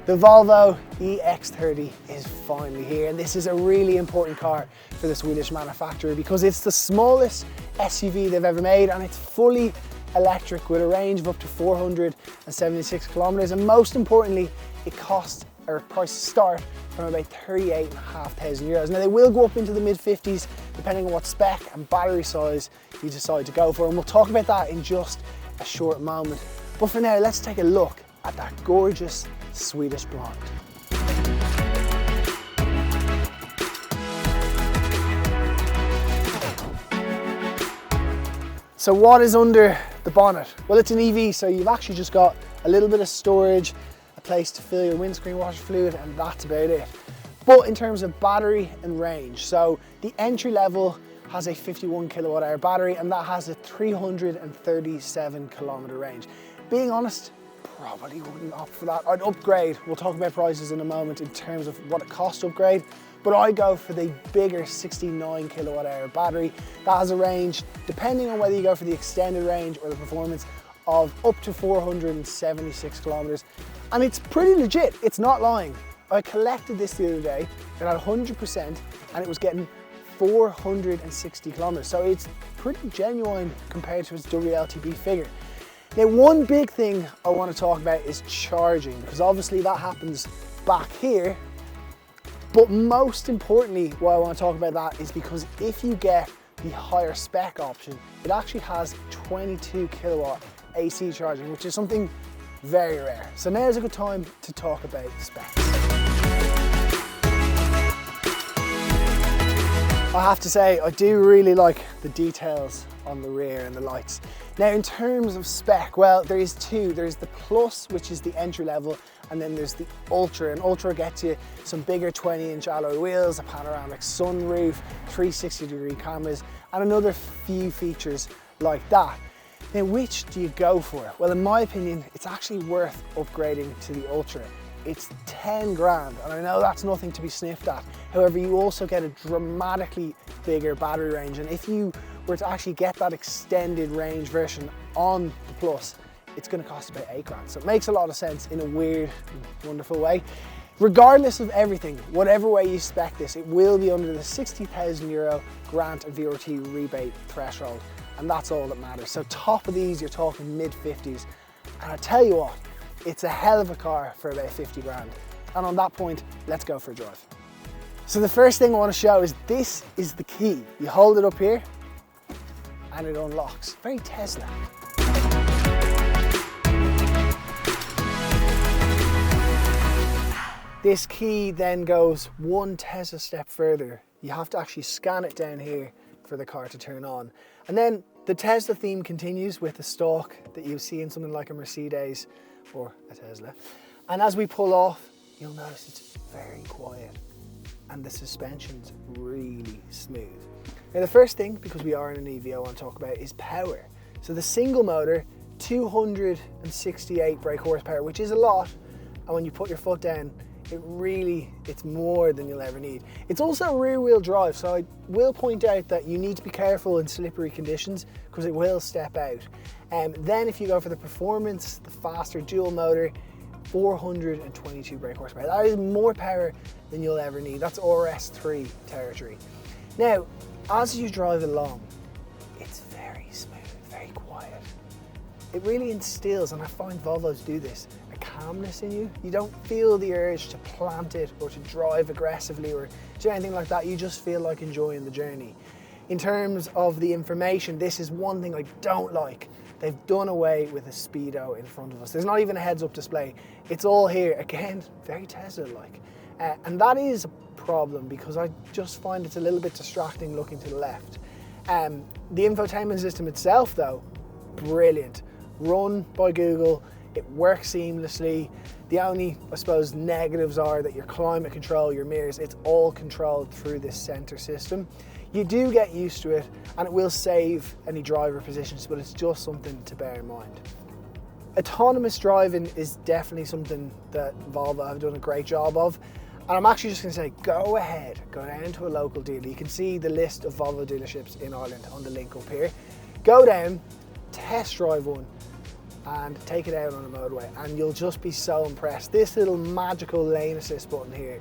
The Volvo EX30 is finally here, and this is a really important car for the Swedish manufacturer because it's the smallest SUV they've ever made, and it's fully electric with a range of up to 476 kilometers, and most importantly, it costs, or prices start from about 38,500 euros. Now they will go up into the mid 50s depending on what spec and battery size you decide to go for, and we'll talk about that in just a short moment. But for now, let's take a look at that gorgeous Swedish blonde. So what is under the bonnet? Well, it's an EV, so you've actually just got a little bit of storage, a place to fill your windscreen washer fluid, and that's about it. But in terms of battery and range, so the entry level has a 51 kilowatt hour battery, and that has a 337 kilometer range. Being honest, probably wouldn't opt for that. I'd upgrade. We'll talk about prices in a moment in terms of what it costs to upgrade, but I go for the bigger 69 kilowatt hour battery. That has a range, depending on whether you go for the extended range or the performance, of up to 476 kilometers. And it's pretty legit, it's not lying. I collected this the other day, it had 100%, and it was getting 460 kilometers. So it's pretty genuine compared to its WLTP figure. Now, one big thing I want to talk about is charging, because obviously that happens back here. But most importantly, why I want to talk about that is because if you get the higher spec option, it actually has 22 kilowatt AC charging, which is something very rare. So now's a good time to talk about specs. I have to say, I do really like the details on the rear and the lights. Now, in terms of spec, well, there is two. There's the Plus, which is the entry level, and then there's the Ultra. And Ultra gets you some bigger 20-inch alloy wheels, a panoramic sunroof, 360-degree cameras, and another few features like that. Now, which do you go for? Well, in my opinion, it's actually worth upgrading to the Ultra. It's 10 grand, and I know that's nothing to be sniffed at. However, you also get a dramatically bigger battery range, and if you were to actually get that extended range version on the Plus, it's going to cost about 8 grand. So it makes a lot of sense in a weird, wonderful way. Regardless of everything, whatever way you spec this, it will be under the 60,000 euro grant and VRT rebate threshold, and that's all that matters. So top of these, you're talking mid 50s, and I tell you what, it's a hell of a car for about 50 grand. And on that point, let's go for a drive. So the first thing I want to show is this is the key. You hold it up here and it unlocks. Very Tesla. This key then goes one Tesla step further. You have to actually scan it down here for the car to turn on. And then the Tesla theme continues with the stalk that you see in something like a Mercedes or a Tesla. And as we pull off, you'll notice it's very quiet and the suspension's really smooth. Now the first thing, because we are in an EV, I want to talk about is power. So the single motor, 268 brake horsepower, which is a lot. And when you put your foot down, it's more than you'll ever need. It's also rear wheel drive, so I will point out that you need to be careful in slippery conditions because it will step out. Then if you go for the performance, the faster dual motor, 422 brake horsepower. That is more power than you'll ever need. That's RS3 territory. Now, as you drive along, it's very smooth, very quiet. It really instills, and I find Volvos do this, a calmness in you. You don't feel the urge to plant it or to drive aggressively or do anything like that. You just feel like enjoying the journey. In terms of the information, this is one thing I don't like. They've done away with a speedo in front of us. There's not even a heads-up display. It's all here. Again, very Tesla-like. And that is a problem because I just find it's a little bit distracting looking to the left. The infotainment system itself, though, brilliant. Run by Google. It works seamlessly. The only, I suppose, negatives are that your climate control, your mirrors, it's all controlled through this center system. You do get used to it and it will save any driver positions, but it's just something to bear in mind. Autonomous driving is definitely something that Volvo have done a great job of. And I'm actually just going to say, go ahead, go down to a local dealer. You can see the list of Volvo dealerships in Ireland on the link up here. Go down, test drive one. and take it out on a motorway and you'll just be so impressed. This little magical lane assist button here,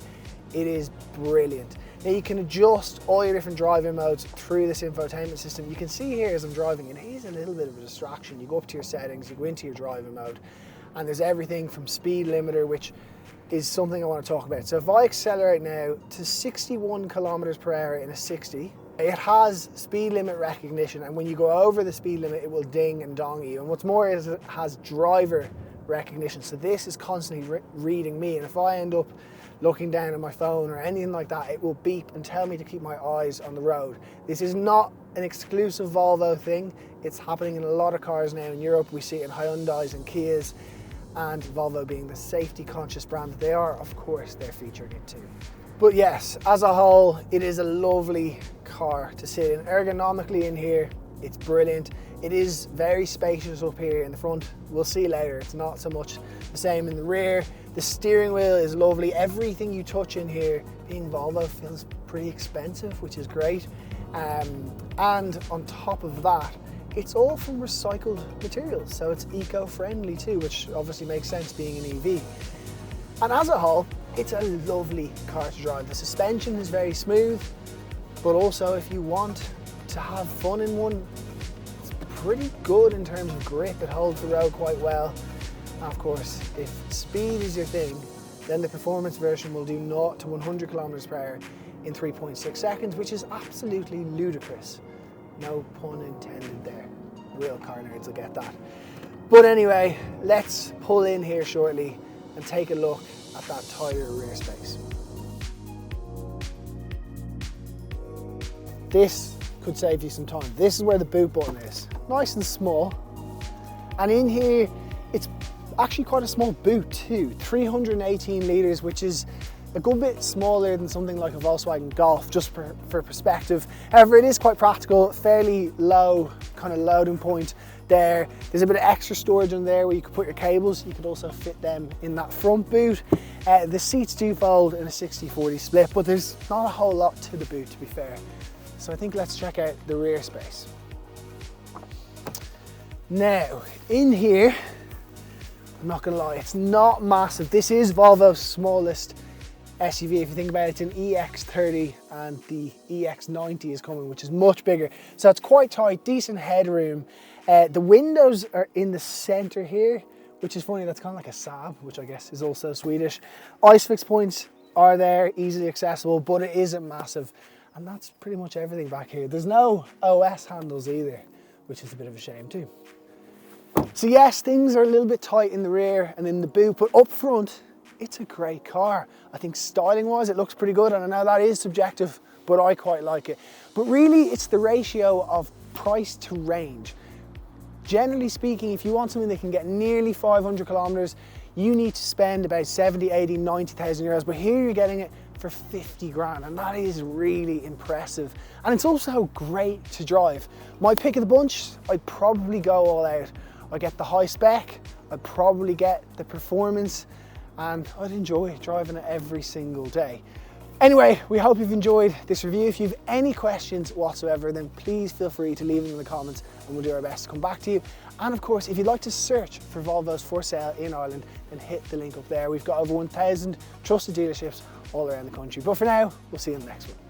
it is brilliant. Now you can adjust all your different driving modes through this infotainment system. You can see here as I'm driving, and here's a little bit of a distraction. You go up to your settings, you go into your driving mode, and there's everything from speed limiter, which is something I want to talk about. So if I accelerate now to 61 kilometers per hour in a 60, it has speed limit recognition, and when you go over the speed limit, it will ding and dong you. And what's more is it has driver recognition. So this is constantly reading me, and if I end up looking down at my phone or anything like that, it will beep and tell me to keep my eyes on the road. This is not an exclusive Volvo thing. It's happening in a lot of cars now in Europe. We see it in Hyundais and Kias, and Volvo being the safety conscious brand that they are, of course, they're featuring it too. But yes, as a whole, it is a lovely car to sit in. Ergonomically in here, it's brilliant. It is very spacious up here in the front. We'll see later, it's not so much the same in the rear. The steering wheel is lovely. Everything you touch in here, being Volvo, feels pretty expensive, which is great. And on top of that, it's all from recycled materials, so it's eco-friendly too, which obviously makes sense being an EV. And as a whole, it's a lovely car to drive. The suspension is very smooth, but also if you want to have fun in one, it's pretty good in terms of grip. It holds the road quite well. And of course, if speed is your thing, then the performance version will do 0 to 100 kilometers per hour in 3.6 seconds, which is absolutely ludicrous. No pun intended there. Real car nerds will get that. But anyway, let's pull in here shortly and take a look at that tighter rear space. This could save you some time. This is where the boot button is. Nice and small. And in here, it's actually quite a small boot too. 318 litres, which is a good bit smaller than something like a Volkswagen Golf, just for perspective. However, it is quite practical, fairly low kind of loading point there. There's a bit of extra storage in there where you could put your cables. You could also fit them in that front boot. The seats do fold in a 60-40 split, but there's not a whole lot to the boot, to be fair. So I think let's check out the rear space. Now, in here, I'm not gonna lie, it's not massive. This is Volvo's smallest SUV. If you think about it, it's an EX30 and the EX90 is coming, which is much bigger. So it's quite tight, decent headroom. The windows are in the center here, which is funny. That's kind of like a Saab, which I guess is also Swedish. Isofix points are there, easily accessible, but it isn't massive. And that's pretty much everything back here. There's no OS handles either, which is a bit of a shame too. So yes, things are a little bit tight in the rear and in the boot, but up front, it's a great car. I think styling wise, it looks pretty good, and I know that is subjective, but I quite like it. But really, it's the ratio of price to range. Generally speaking, if you want something that can get nearly 500 kilometers, you need to spend about 70, 80, 90,000 euros, but here you're getting it for 50 grand, and that is really impressive. And it's also great to drive. My pick of the bunch, I'd probably go all out. I get the high spec, I'd probably get the performance, and I'd enjoy driving it every single day. Anyway, we hope you've enjoyed this review. If you have any questions whatsoever, then please feel free to leave them in the comments and we'll do our best to come back to you. And of course, if you'd like to search for Volvos for sale in Ireland, then hit the link up there. We've got over 1,000 trusted dealerships all around the country. But for now, we'll see you in the next one.